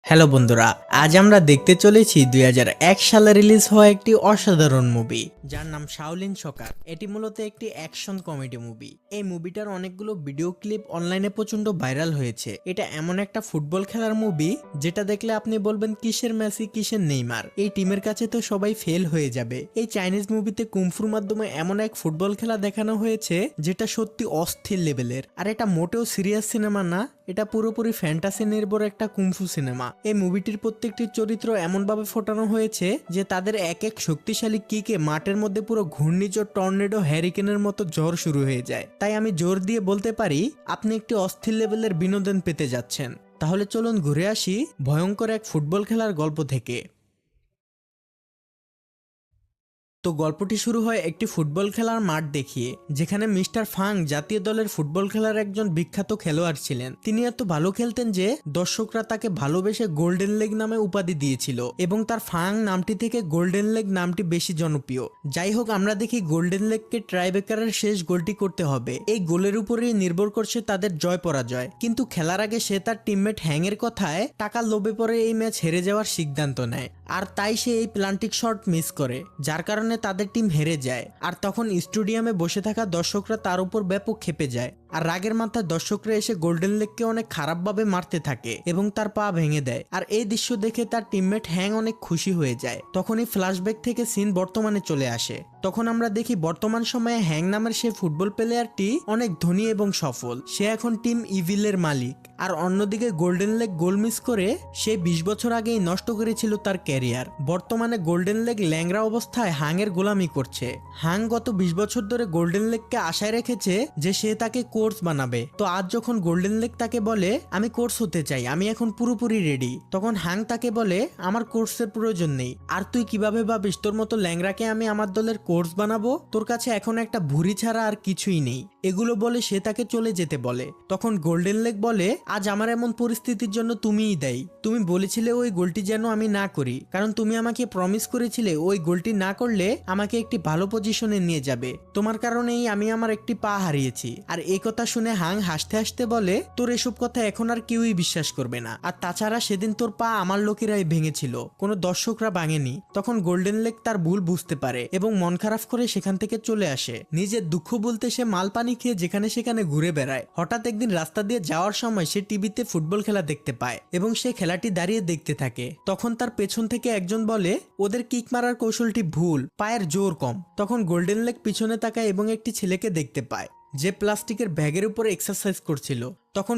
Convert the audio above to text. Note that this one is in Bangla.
হ্যালো বন্ধুরা, আজ আমরা দেখতে চলেছি 2001 সালে রিলিজ হওয়া একটি অসাধারণ মুভি যার নাম শাওলিন সকার। এটি মূলত একটি অ্যাকশন কমেডি মুভি। এই মুভিটার অনেকগুলো ভিডিও ক্লিপ অনলাইনে প্রচন্ড ভাইরাল হয়েছে। এটা এমন একটা ফুটবল খেলার মুভি যেটা দেখলে আপনি বলবেন কিসের মেসি কিসের নেইমার, এই টিমের কাছে তো সবাই ফেল হয়ে যাবে। এই চাইনিজ মুভিতে কুমফুর মাধ্যমে এমন এক ফুটবল খেলা দেখানো হয়েছে যেটা সত্যি অস্থির লেভেলের। আর এটা মোটেও সিরিয়াস সিনেমা না, এটা পুরোপুরি ফ্যান্টাসি নির্ভর একটা কুমফু সিনেমা। এই মুভিটির প্রত্যেকটি চরিত্র এমনভাবে ফোটানো হয়েছে যে তাদের এক এক শক্তিশালী কিকে মাঠের মধ্যে পুরো ঘূর্ণিঝড়, টর্নেডো, হ্যারিকেনের মতো ঝড় শুরু হয়ে যায়। তাই আমি জোর দিয়ে বলতে পারি আপনি একটি অস্থির লেভেলের বিনোদন পেতে যাচ্ছেন। তাহলে চলুন ঘুরে আসি ভয়ঙ্কর এক ফুটবল খেলার গল্প থেকে। তো গল্পটি শুরু হয় একটি ফুটবল খেলার মাঠ দেখিয়ে, যেখানে মিস্টার ফাং জাতীয় দলের ফুটবল খেলার একজন বিখ্যাত খেলোয়াড় ছিলেন। তিনি এত ভালো খেলতেন যে দর্শকরা তাকে ভালোবেসে গোল্ডেন লেগ নামে উপাধি দিয়েছিল এবং তার ফাং নামটি থেকে গোল্ডেন লেগ নামটি বেশি জনপ্রিয়। যাই হোক, আমরা দেখি গোল্ডেন লেগকে ট্রাইবেকারের শেষ গোলটি করতে হবে। এই গোলের উপরেই নির্ভর করছে তাদের জয় পরাজয়। কিন্তু খেলার আগে সে তার টিমমেট হ্যাং এর কথায় টাকার লোভে পড়ে এই ম্যাচ হেরে যাওয়ার সিদ্ধান্ত নেয়, আর তাই সে এই প্লান্টিক শট মিস করে, যার কারণে তাদের টিম হেরে যায়। আর তখন স্টেডিয়ামে বসে থাকা দর্শকরা তার উপর ব্যাপক ক্ষেপে যায়, আর রাগের মাথায় দর্শকরা এসে গোল্ডেন লেগকে অনেক খারাপভাবে মারতে থাকে এবং তার পা ভেঙে দেয়। আর এই দৃশ্য দেখে তার টিমমেট হ্যাং অনেক খুশি হয়ে যায়। তখনই ফ্ল্যাশব্যাক থেকে সিন বর্তমানে চলে আসে। তখন আমরা দেখি বর্তমান সময়ে হ্যাং নামের সেই ফুটবল প্লেয়ারটি অনেক ধনী এবং সফল। সে এখন টিম ইভিলের মালিক। আর অন্যদিকে গোল্ডেন লেগ গোল মিস করে সে 20 বছর আগেই নষ্ট করেছিল তার ক্যারিয়ার। বর্তমানে গোল্ডেন লেগ ল্যাংড়া অবস্থায় হাংয়ের গোলামি করছে। হাং গত 20 বছর ধরে গোল্ডেন লেগকে আশায় রেখেছে যে সে তাকে কোচ বানাবে। তো আজ যখন গোল্ডেন লেগ তাকে বলে আমি কোচ হতে চাই, আমি এখন পুরোপুরি রেডি, তখন হাং তাকে বলে আমার কোচের প্রয়োজন নেই। আর তুই কিভাবে ভাবিস তোর মতো ল্যাংড়াকে আমি আমার দলের কোচ বানাবো? তোর কাছে এখন একটা ভুঁড়ি ছাড়া আর কিছুই নেই। এগুলো বলে সে তাকে চলে যেতে বলে। তখন গোল্ডেন লেগ বলে আজ আমার এমন পরিস্থিতির জন্য তুমিই দায়ী। তুমি বলেছিলে ওই গোলটি যেন আমি না করি, কারণ তুমি আমাকে প্রমিস করেছিলে ওই গোলটি না করলে আমাকে একটি ভালো পজিশনে নিয়ে যাবে। তোমার কারণেই আমি আমার একটি পা হারিয়েছি। আর এই কথা শুনে হাং হাসতে হাসতে বলে তোর এসব কথা এখন আর কেউই বিশ্বাস করবে না। আর তাছাড়া সেদিন তোর পা আমার লোকেরাই ভেঙেছিল, কোনো দর্শকরা ভাঙেনি। তখন গোল্ডেন লেগ তার ভুল বুঝতে পারে এবং মন খারাপ করে সেখান থেকে চলে আসে। নিজের দুঃখ বলতে সে মাল পানি খেয়ে যেখানে সেখানে ঘুরে বেড়ায়। হঠাৎ একদিন রাস্তা দিয়ে যাওয়ার সময় সে টিভিতে ফুটবল খেলা দেখতে পায় এবং সে খেলাটি দাঁড়িয়ে দেখতে থাকে। তখন তার পেছন থেকে একজন বলে ওদের কিক মারার কৌশলটি ভুল, পায়ের জোর কম। তখন গোল্ডেন লেগ পিছনে তাকায় এবং একটি ছেলেকে দেখতে পায় যে প্লাস্টিকের ব্যাগের উপরে এক্সারসাইজ করছিল। তখন